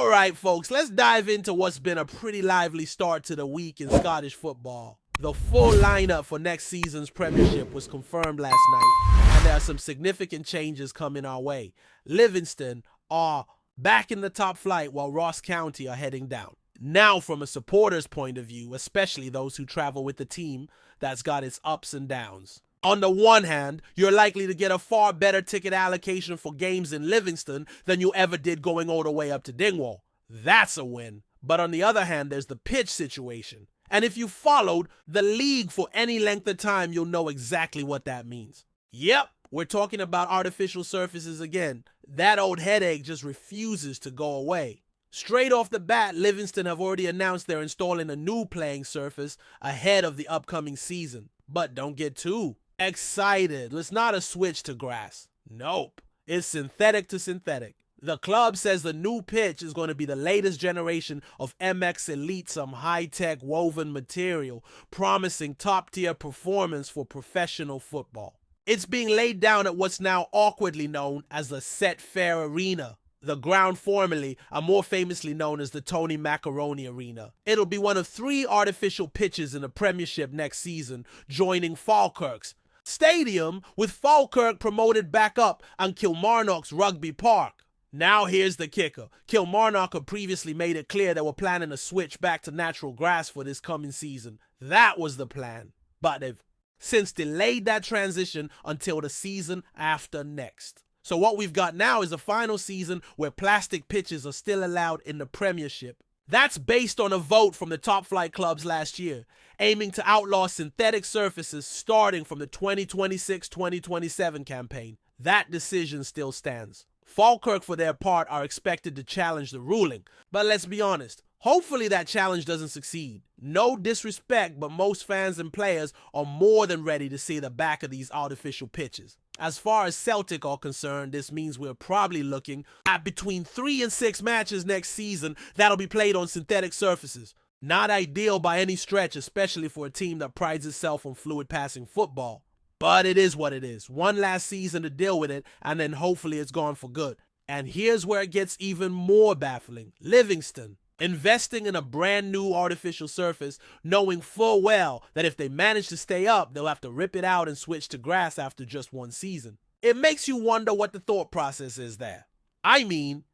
Alright folks, let's dive into what's been a pretty lively start to the week in Scottish football. The full lineup for next season's Premiership was confirmed last night, and there are some significant changes coming our way. Livingston are back in the top flight while Ross County are heading down. Now from a supporter's point of view, especially those who travel with the team that's got its ups and downs. On the one hand, you're likely to get a far better ticket allocation for games in Livingston than you ever did going all the way up to Dingwall. That's a win. But on the other hand, there's the pitch situation. And if you followed the league for any length of time, you'll know exactly what that means. Yep, we're talking about artificial surfaces again. That old headache just refuses to go away. Straight off the bat, Livingston have already announced they're installing a new playing surface ahead of the upcoming season. But don't get too excited. It's not a switch to grass. Nope. It's synthetic to synthetic. The club says the new pitch is going to be the latest generation of MX Elite, some high-tech woven material, promising top-tier performance for professional football. It's being laid down at what's now awkwardly known as the Set Fair Arena, the ground formerly and more famously known as the Tony Macaroni Arena. It'll be one of 3 artificial pitches in the Premiership next season, joining Falkirk's stadium, with Falkirk promoted back up on Kilmarnock's Rugby Park. Now here's the kicker. Kilmarnock had previously made it clear they were planning to switch back to natural grass for this coming season. That was the plan. But they've since delayed that transition until the season after next. So what we've got now is a final season where plastic pitches are still allowed in the Premiership. That's based on a vote from the top flight clubs last year, aiming to outlaw synthetic surfaces starting from the 2026-2027 campaign. That decision still stands. Falkirk, for their part, are expected to challenge the ruling. But let's be honest, hopefully that challenge doesn't succeed. No disrespect, but most fans and players are more than ready to see the back of these artificial pitches. As far as Celtic are concerned, this means we're probably looking at between 3 and 6 matches next season that'll be played on synthetic surfaces. Not ideal by any stretch, especially for a team that prides itself on fluid passing football. But it is what it is. One last season to deal with it, and then hopefully it's gone for good. And here's where it gets even more baffling. Livingston investing in a brand new artificial surface, knowing full well that if they manage to stay up, they'll have to rip it out and switch to grass after just one season. It makes you wonder what the thought process is there. I mean,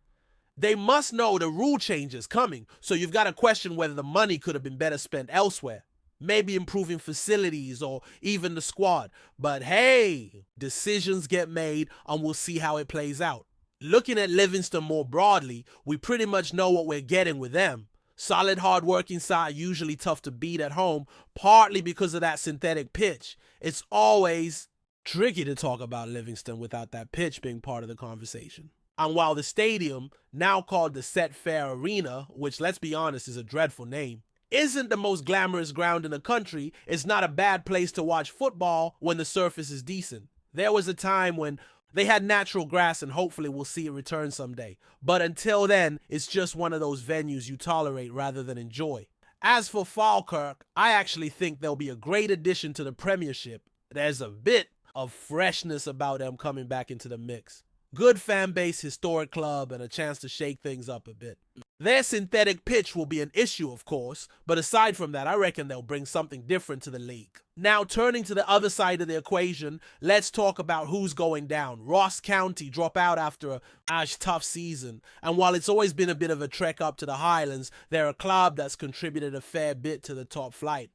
they must know the rule change is coming, so you've got to question whether the money could have been better spent elsewhere. Maybe improving facilities or even the squad. But hey, decisions get made and we'll see how it plays out. Looking at Livingston more broadly, we pretty much know what we're getting with them. Solid, hard-working side, usually tough to beat at home, partly because of that synthetic pitch. It's always tricky to talk about Livingston without that pitch being part of the conversation. And while the stadium, now called the Set Fair Arena, which let's be honest is a dreadful name, isn't the most glamorous ground in the country, it's not a bad place to watch football when the surface is decent. There was a time when they had natural grass, and hopefully we'll see it return someday. But until then, it's just one of those venues you tolerate rather than enjoy. As for Falkirk, I actually think they'll be a great addition to the Premiership. There's a bit of freshness about them coming back into the mix. Good fan base, historic club, and a chance to shake things up a bit. Their synthetic pitch will be an issue, of course, but aside from that, I reckon they'll bring something different to the league. Now, turning to the other side of the equation, let's talk about who's going down. Ross County drop out after a tough season, and while it's always been a bit of a trek up to the Highlands, they're a club that's contributed a fair bit to the top flight.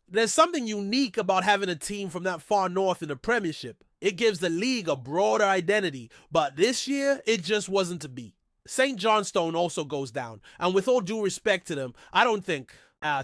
There's something unique about having a team from that far north in the Premiership. It gives the league a broader identity, but this year, it just wasn't to be. St. Johnstone also goes down, and with all due respect to them, I don't think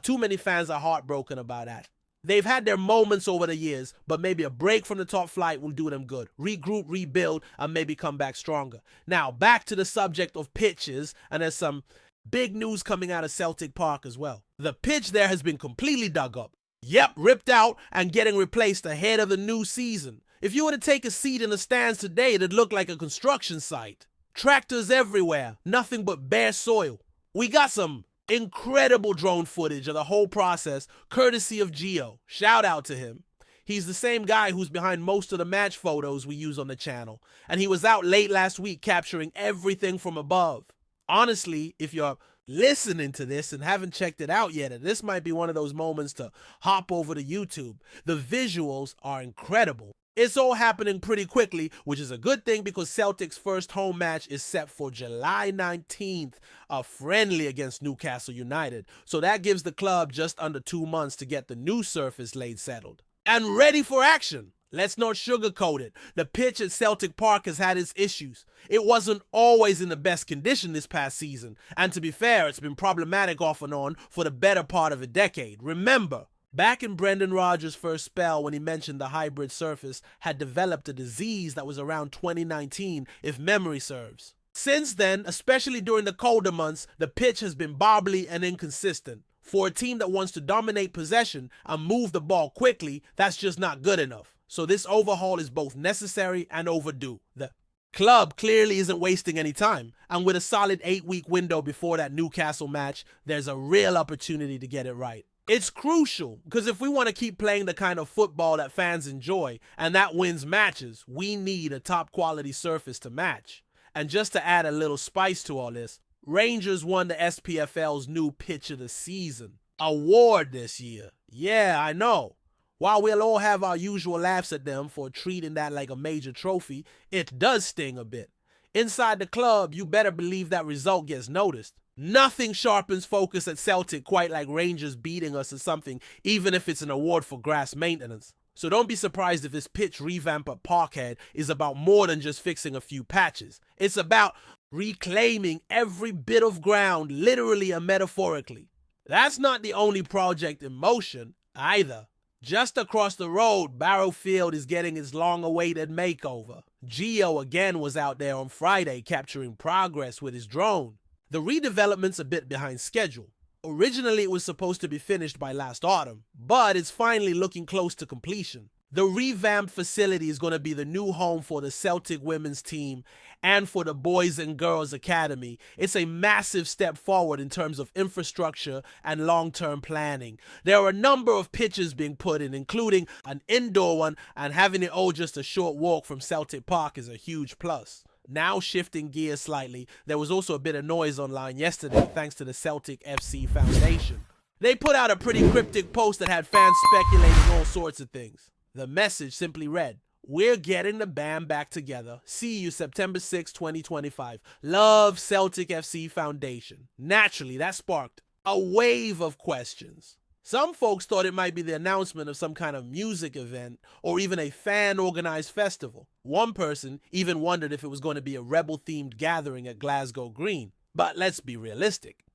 too many fans are heartbroken about that. They've had their moments over the years, but maybe a break from the top flight will do them good. Regroup, rebuild, and maybe come back stronger. Now, back to the subject of pitches, and there's some big news coming out of Celtic Park as well. The pitch there has been completely dug up. Yep, ripped out and getting replaced ahead of the new season. If you were to take a seat in the stands today, it'd look like a construction site. Tractors everywhere, nothing but bare soil. We got some incredible drone footage of the whole process, courtesy of Gio. Shout out to him. He's the same guy who's behind most of the match photos we use on the channel, and he was out late last week capturing everything from above. Honestly, if you're listening to this and haven't checked it out yet, this might be one of those moments to hop over to YouTube. The visuals are incredible. It's all happening pretty quickly, which is a good thing because Celtic's first home match is set for July 19th, a friendly against Newcastle United. So that gives the club just under 2 months to get the new surface laid settled. And ready for action. Let's not sugarcoat it. The pitch at Celtic Park has had its issues. It wasn't always in the best condition this past season. And to be fair, it's been problematic off and on for the better part of a decade. Remember, back in Brendan Rodgers' first spell when he mentioned the hybrid surface had developed a disease that was around 2019, if memory serves. Since then, especially during the colder months, the pitch has been bobbly and inconsistent. For a team that wants to dominate possession and move the ball quickly, that's just not good enough. So this overhaul is both necessary and overdue. The club clearly isn't wasting any time, and with a solid 8-week window before that Newcastle match, there's a real opportunity to get it right. It's crucial, because if we want to keep playing the kind of football that fans enjoy, and that wins matches, we need a top quality surface to match. And just to add a little spice to all this, Rangers won the SPFL's new Pitch of the Season award this year. Yeah, I know. While we'll all have our usual laughs at them for treating that like a major trophy, it does sting a bit. Inside the club, you better believe that result gets noticed. Nothing sharpens focus at Celtic quite like Rangers beating us or something, even if it's an award for grass maintenance. So don't be surprised if this pitch revamp at Parkhead is about more than just fixing a few patches. It's about reclaiming every bit of ground, literally and metaphorically. That's not the only project in motion, either. Just across the road, Barrow Field is getting its long-awaited makeover. Gio again was out there on Friday capturing progress with his drone. The redevelopment's a bit behind schedule. Originally, it was supposed to be finished by last autumn, but it's finally looking close to completion. The revamped facility is going to be the new home for the Celtic women's team and for the Boys and Girls Academy. It's a massive step forward in terms of infrastructure and long-term planning. There are a number of pitches being put in, including an indoor one, and having it all just a short walk from Celtic Park is a huge plus. Now shifting gears slightly, there was also a bit of noise online yesterday thanks to the Celtic FC Foundation. They put out a pretty cryptic post that had fans speculating all sorts of things. The message simply read, "We're getting the band back together. See you September 6, 2025. Love, Celtic FC Foundation." Naturally, that sparked a wave of questions. Some folks thought it might be the announcement of some kind of music event or even a fan-organized festival. One person even wondered if it was going to be a rebel-themed gathering at Glasgow Green. But let's be realistic.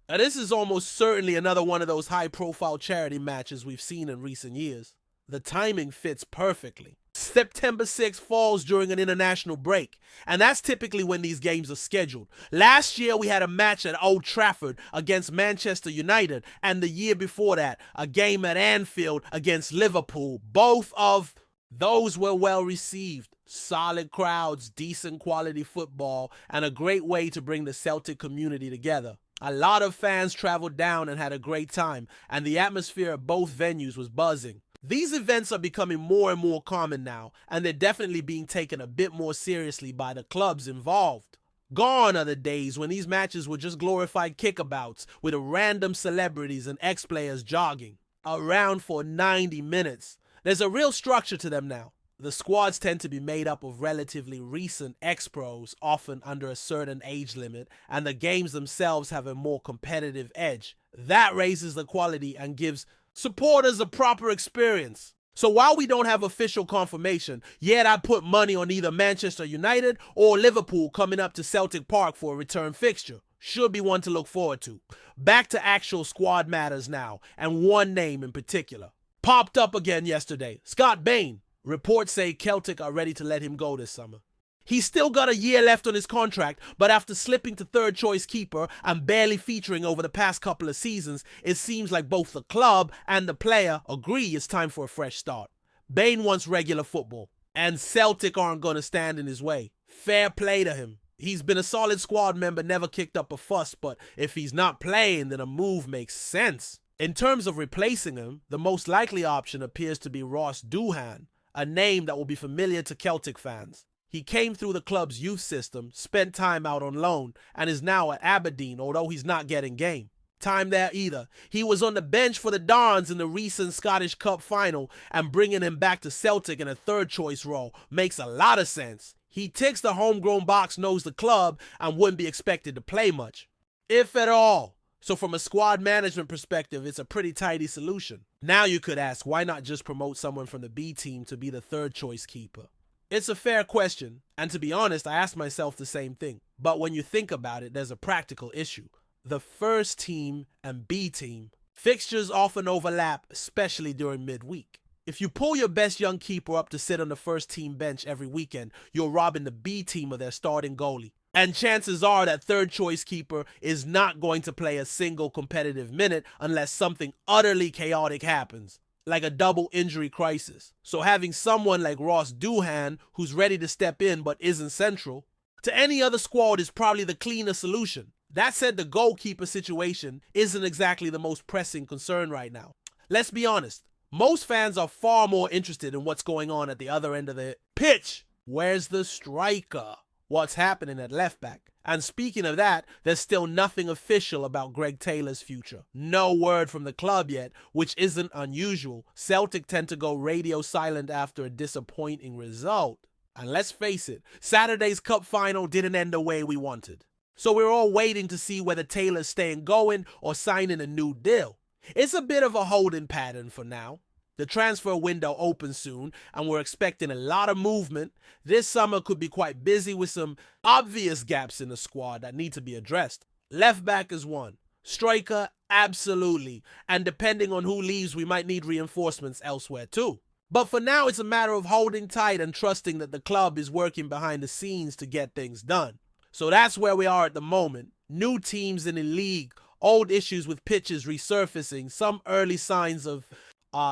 Now, this is almost certainly another one of those high-profile charity matches we've seen in recent years. The timing fits perfectly. September 6th falls during an international break, and that's typically when these games are scheduled. Last year, we had a match at Old Trafford against Manchester United, and the year before that, a game at Anfield against Liverpool. Both of those were well received. Solid crowds, decent quality football, and a great way to bring the Celtic community together. A lot of fans traveled down and had a great time, and the atmosphere at both venues was buzzing. These events are becoming more and more common now, and they're definitely being taken a bit more seriously by the clubs involved. Gone are the days when these matches were just glorified kickabouts with random celebrities and ex-players jogging around for 90 minutes. There's a real structure to them now. The squads tend to be made up of relatively recent ex-pros, often under a certain age limit, and the games themselves have a more competitive edge. That raises the quality and gives supporters a proper experience. So while we don't have official confirmation, yet I put money on either Manchester United or Liverpool coming up to Celtic Park for a return fixture. Should be one to look forward to. Back to actual squad matters now, and one name in particular. Popped up again yesterday, Scott Bain. Reports say Celtic are ready to let him go this summer. He's still got a year left on his contract, but after slipping to third choice keeper and barely featuring over the past couple of seasons, it seems like both the club and the player agree it's time for a fresh start. Bain wants regular football, and Celtic aren't going to stand in his way. Fair play to him. He's been a solid squad member, never kicked up a fuss, but if he's not playing, then a move makes sense. In terms of replacing him, the most likely option appears to be Ross Doohan, a name that will be familiar to Celtic fans. He came through the club's youth system, spent time out on loan, and is now at Aberdeen, although he's not getting game time there either. He was on the bench for the Dons in the recent Scottish Cup final, and bringing him back to Celtic in a third choice role makes a lot of sense. He ticks the homegrown box, knows the club, and wouldn't be expected to play much, if at all. So from a squad management perspective, it's a pretty tidy solution. Now you could ask, why not just promote someone from the B team to be the third choice keeper? It's a fair question, and to be honest, I asked myself the same thing. But when you think about it, there's a practical issue. The first team and B team fixtures often overlap, especially during midweek. If you pull your best young keeper up to sit on the first team bench every weekend, you're robbing the B team of their starting goalie. And chances are that third choice keeper is not going to play a single competitive minute unless something utterly chaotic happens, like a double injury crisis. So having someone like Ross Doohan, who's ready to step in but isn't central to any other squad, is probably the cleaner solution. That said, the goalkeeper situation isn't exactly the most pressing concern right now. Let's be honest, most fans are far more interested in what's going on at the other end of the pitch. Where's the striker? What's happening at left back? And speaking of that, there's still nothing official about Greg Taylor's future. No word from the club yet, which isn't unusual. Celtic tend to go radio silent after a disappointing result. And let's face it, Saturday's cup final didn't end the way we wanted. So we're all waiting to see whether Taylor's staying going or signing a new deal. It's a bit of a holding pattern for now. The transfer window opens soon, and we're expecting a lot of movement. This summer could be quite busy with some obvious gaps in the squad that need to be addressed. Left back is one. Striker, absolutely. And depending on who leaves, we might need reinforcements elsewhere too. But for now, it's a matter of holding tight and trusting that the club is working behind the scenes to get things done. So that's where we are at the moment. New teams in the league, old issues with pitches resurfacing, some early signs of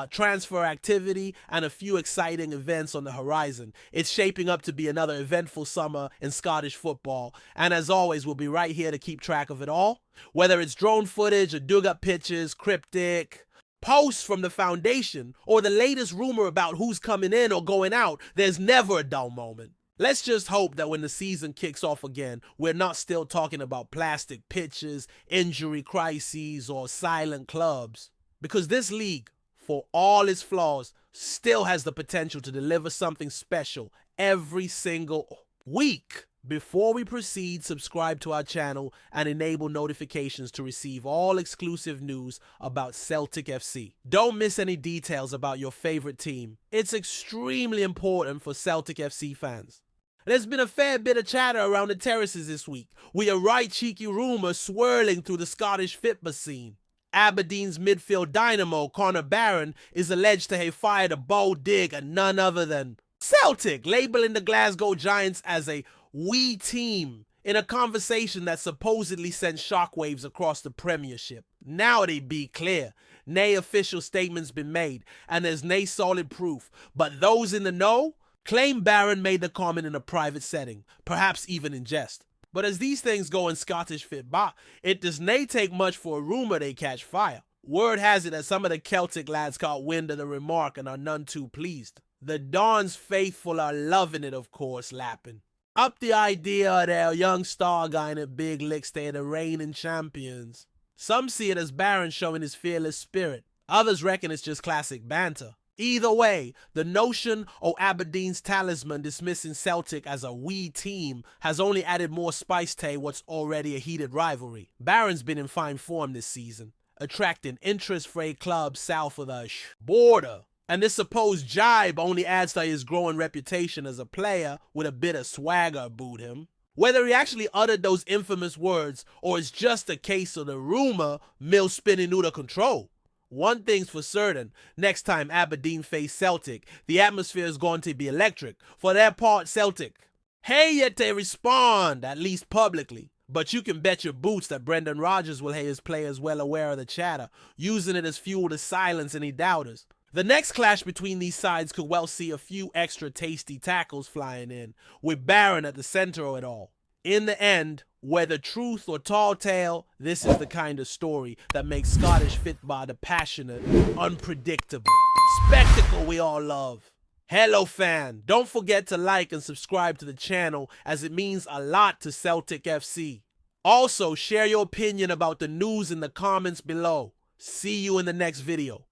transfer activity, and a few exciting events on the horizon. It's shaping up to be another eventful summer in Scottish football, and as always, we'll be right here to keep track of it all. Whether it's drone footage or dug-up pitches, cryptic posts from the foundation, or the latest rumor about who's coming in or going out, there's never a dull moment. Let's just hope that when the season kicks off again, we're not still talking about plastic pitches, injury crises, or silent clubs. Because this league, for all its flaws, still has the potential to deliver something special every single week. Before we proceed, subscribe to our channel and enable notifications to receive all exclusive news about Celtic FC. Don't miss any details about your favorite team. It's extremely important for Celtic FC fans. There's been a fair bit of chatter around the terraces this week, with a right cheeky rumour swirling through the Scottish fitba scene. Aberdeen's midfield dynamo, Connor Barron, is alleged to have fired a bold dig at none other than Celtic, labeling the Glasgow Giants as a "we team" in a conversation that supposedly sent shockwaves across the Premiership. Now they be clear, nae official statement's been made, and there's nae solid proof, but those in the know claim Barron made the comment in a private setting, perhaps even in jest. But as these things go in Scottish fitba, it does nae take much for a rumour they catch fire. Word has it that some of the Celtic lads caught wind of the remark and are none too pleased. The Dons faithful are loving it, of course, lapping up the idea of their young star guy in a big lick stay the reigning champions. Some see it as Barron showing his fearless spirit. Others reckon it's just classic banter. Either way, the notion of Aberdeen's talisman dismissing Celtic as a "we team" has only added more spice to what's already a heated rivalry. Barron's been in fine form this season, attracting interest for a club south of the border. And this supposed jibe only adds to his growing reputation as a player with a bit of swagger about him. Whether he actually uttered those infamous words or it's just a case of the rumor mill spinning out of control. One thing's for certain, next time Aberdeen face Celtic, the atmosphere is going to be electric. For their part, Celtic, hey yet they respond, at least publicly. But you can bet your boots that Brendan Rodgers will have his players well aware of the chatter, using it as fuel to silence any doubters. The next clash between these sides could well see a few extra tasty tackles flying in, with Barron at the center of it all. In the end, whether truth or tall tale, this is the kind of story that makes Scottish football the passionate, unpredictable spectacle we all love. Hello fan, don't forget to like and subscribe to the channel as it means a lot to Celtic FC. Also, share your opinion about the news in the comments below. See you in the next video.